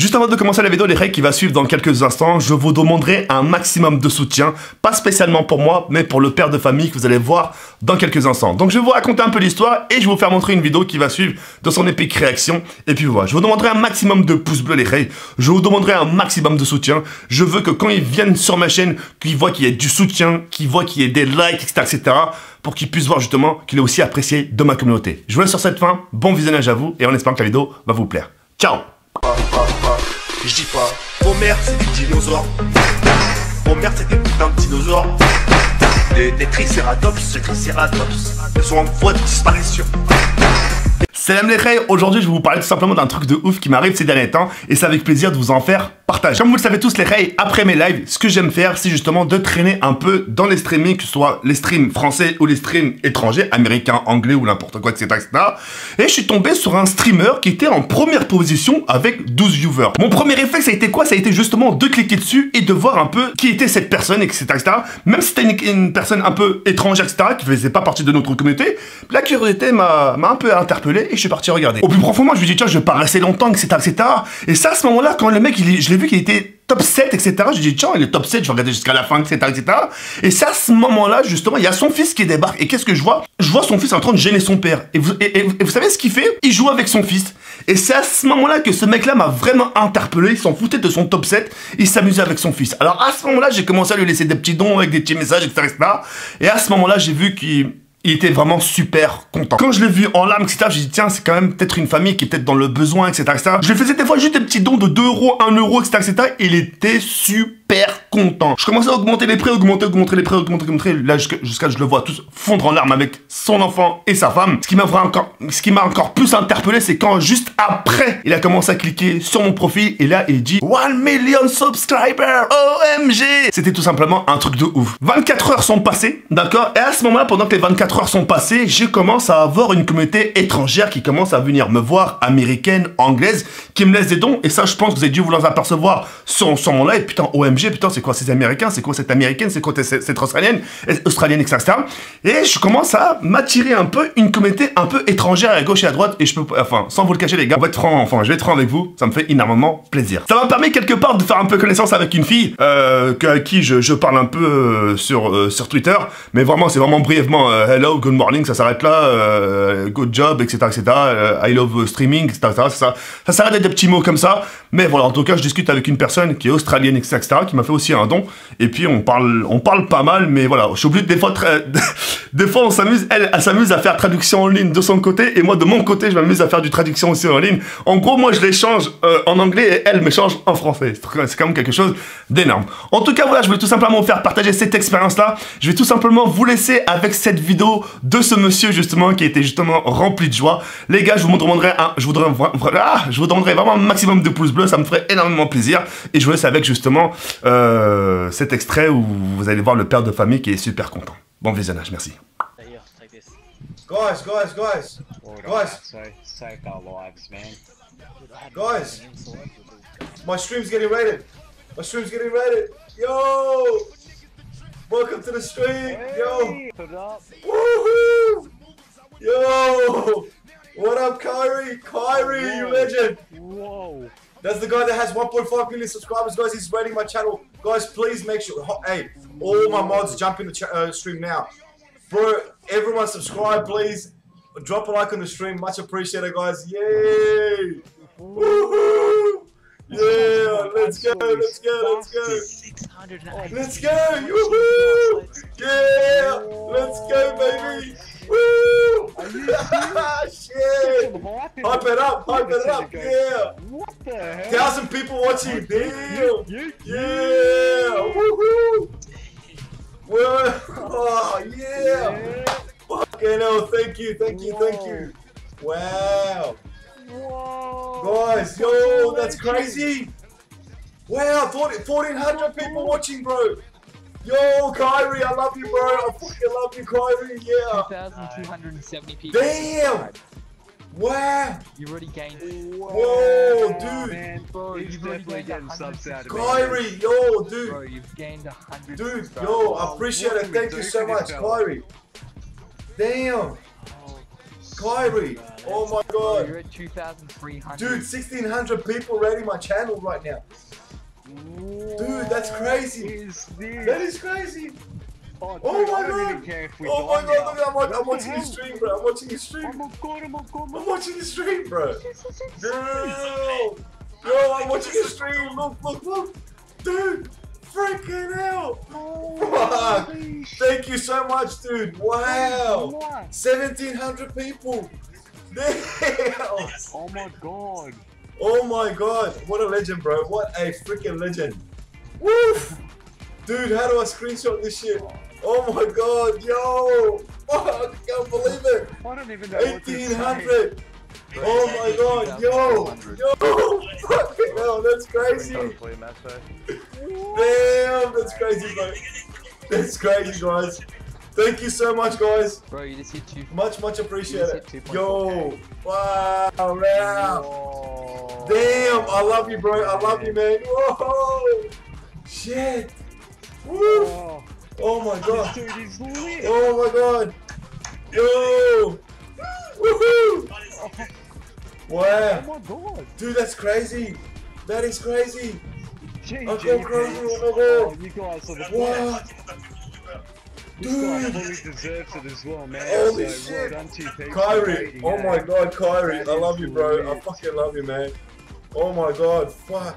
Juste avant de commencer la vidéo, les règles qui va suivre dans quelques instants, je vous demanderai un maximum de soutien, pas spécialement pour moi, mais pour le père de famille que vous allez voir dans quelques instants. Donc je vais vous raconter un peu l'histoire et je vais vous faire montrer une vidéo qui va suivre de son épique réaction. Et puis voilà, je vous demanderai un maximum de pouces bleus les règles, je vous demanderai un maximum de soutien. Je veux que quand ils viennent sur ma chaîne, qu'ils voient qu'il y ait du soutien, qu'ils voient qu'il y ait des likes, etc. pour qu'ils puissent voir justement qu'il est aussi apprécié de ma communauté. Je vous laisse sur cette fin, bon visionnage à vous et en espérant que la vidéo va vous plaire. Ciao. Je dis pas, vos mères c'est des dinosaures. Vos mères c'est des putains de dinosaures. Des tricératops, ils sont en voie de disparition. Salam les rey, aujourd'hui je vais vous parler tout simplement d'un truc de ouf qui m'arrive ces derniers temps et c'est avec plaisir de vous en faire partage. Comme vous le savez tous les rey, après mes lives, ce que j'aime faire c'est justement de traîner un peu dans les streamings, que ce soit les streams français ou les streams étrangers, américains, anglais ou n'importe quoi, etc., etc. Et je suis tombé sur un streamer qui était en première position avec 12 viewers. Mon premier réflexe ça a été quoi? Ça a été justement de cliquer dessus et de voir un peu qui était cette personne, etc., etc. Même si c'était une personne un peu étrangère, etc., qui faisait pas partie de notre communauté, la curiosité m'a un peu interpellé et je suis parti regarder. Au plus profond, moi, je me dis, tiens, je vais pas rester longtemps, etc., etc. Et ça, à ce moment-là, quand le mec, je l'ai vu qu'il était top 7, etc., je dis, tiens, il est top 7, je vais regarder jusqu'à la fin, etc., etc. Et c'est à ce moment-là, justement, il y a son fils qui débarque. Et qu'est-ce que je vois? Je vois son fils en train de gêner son père. Et vous savez ce qu'il fait? Il joue avec son fils. Et c'est à ce moment-là que ce mec-là m'a vraiment interpellé. Il s'en foutait de son top 7. Il s'amusait avec son fils. Alors, à ce moment-là, j'ai commencé à lui laisser des petits dons avec des petits messages, etc., etc. Et à ce moment-là, j'ai vu qu'il était vraiment super content. Quand je l'ai vu en larmes, etc., j'ai dit, tiens, c'est quand même peut-être une famille qui est peut-être dans le besoin, etc., etc. Je lui faisais des fois juste des petits dons de 2 euros, 1 euro, etc., etc. Il était super content. Je commençais à augmenter les prix, augmenter les prix, augmenter. Là, jusqu'à je le vois tous fondre en larmes avec son enfant et sa femme. Ce qui m'a encore plus interpellé, c'est quand juste après, il a commencé à cliquer sur mon profil et là, il dit 1 million subscribers, OMG. C'était tout simplement un truc de ouf. 24 heures sont passées, d'accord? Et à ce moment-là, pendant que les 24 heures sont passées, je commence à avoir une communauté étrangère qui commence à venir me voir, américaine, anglaise, qui me laisse des dons. Et ça, je pense que vous avez dû vous en apercevoir sur mon live. Putain, OMG, putain, c'est quoi ces Américains? C'est quoi cette Américaine? C'est quoi cette Australienne, etc. Et je commence à m'attirer un peu une communauté un peu étrangère à gauche et à droite. Et je peux, enfin, sans vous le cacher, les gars, on va être franc, enfin, je vais être franc avec vous. Ça me fait énormément plaisir. Ça m'a permis quelque part de faire un peu connaissance avec une fille à qui je parle un peu sur Twitter. Mais vraiment, c'est vraiment brièvement hello, good morning, ça s'arrête là. Good job, etc. I love streaming, etc. Ça s'arrête d'être des petits mots comme ça. Mais voilà, en tout cas, je discute avec une personne qui est australienne, etc., qui m'a fait aussi un don. Et puis, on parle pas mal, mais voilà, je suis obligé des fois, des fois, on s'amuse, elle s'amuse à faire traduction en ligne de son côté, et moi, de mon côté, je m'amuse à faire du traduction aussi en ligne. En gros, moi, je l'échange en anglais, et elle m'échange en français. C'est quand même quelque chose d'énorme. En tout cas, voilà, je voulais tout simplement vous faire partager cette expérience-là. Je vais tout simplement vous laisser avec cette vidéo de ce monsieur, justement, qui était justement rempli de joie. Les gars, je vous demanderai vraiment un maximum de pouces bleus, ça me ferait énormément plaisir. Et je vous laisse avec, justement, cet extrait où vous allez voir le père de famille qui est super content. Bon visionnage, merci. Guys, my stream's getting rated. Yo, welcome to the stream. Yo, woohoo. Yo, what up, Kyrie? Kyrie, you legend. Whoa. That's the guy that has 1.5 million subscribers, guys. He's rating my channel. Guys, please make sure. Hey, all my mods, jump in the stream now. Bro, everyone subscribe, please. Drop a like on the stream. Much appreciated, guys. Yay! Woohoo! Yeah, let's go. Let's go. Woohoo! Yeah, let's go, baby. Woo! Shit! Hype it up, yeah! What the hell? 1,000 people watching, damn! Yeah! Woohoo! Oh, yeah! Fucking hell, thank you! Wow! Whoa! Guys, yo, that's crazy! Wow, 1,400 people watching, bro! Yo, Kyrie, I love you, bro. I fucking love you, Kyrie. Yeah. 2,270 people. Damn. Wow. You already gained. Whoa, dude. Man, bro, He's you've already definitely gained getting 100 subs out of me. Kyrie, yo, Bro, dude. you've gained 100. Dude, subs. yo, I appreciate What it. do we Thank do you for so this much, fella? Kyrie. Damn. Oh, Kyrie. Oh my Bro, you're god. at 2,300. Dude, 1,600 people rating my channel right now. Dude, that's crazy. Is this? That is crazy. Oh, dude, Oh my I don't even god. care if we Oh my die god, now. look, I'm What watching the his hell? stream, bro. I'm watching his stream. Oh my god, oh my god, oh my I'm god. watching his stream, bro. This is insane. Yo, yo, I'm watching his stream. Look. Dude, freaking hell. Fuck. Holy sh- Thank you so much, dude. Wow. What? 1,700 people. Damn. Oh my god. Oh my god. What a legend, bro. What a freaking legend. Woof. Dude, how do I screenshot this shit? Oh my god, yo. Fuck, I can't believe it. I don't even know what to say. 1,800. Oh my god, yo. Fucking hell, that's crazy. Damn, that's crazy, bro. That's crazy, guys. Thank you so much, guys. Bro, you just hit two. Much You just appreciated. hit 2.4K. Yo, wow, man. Whoa. Damn, I love you, bro. I love you, man. Whoa, shit. Woo. Oh, Oh my this god. dude is lit. Oh my god. Yo. Woohoo. Oh Wow. my god. Dude, that's crazy. That is crazy. GG, I go crazy, peeps. oh my god. Oh, you guys are the Wow. best. This guy Dude. fully deserves it as well, man. Holy so shit. well done to you, peeps. Kyrie. Oh my god, Kyrie. That I love is you, bro. I lit. fucking love you, man. Oh my god. Fuck.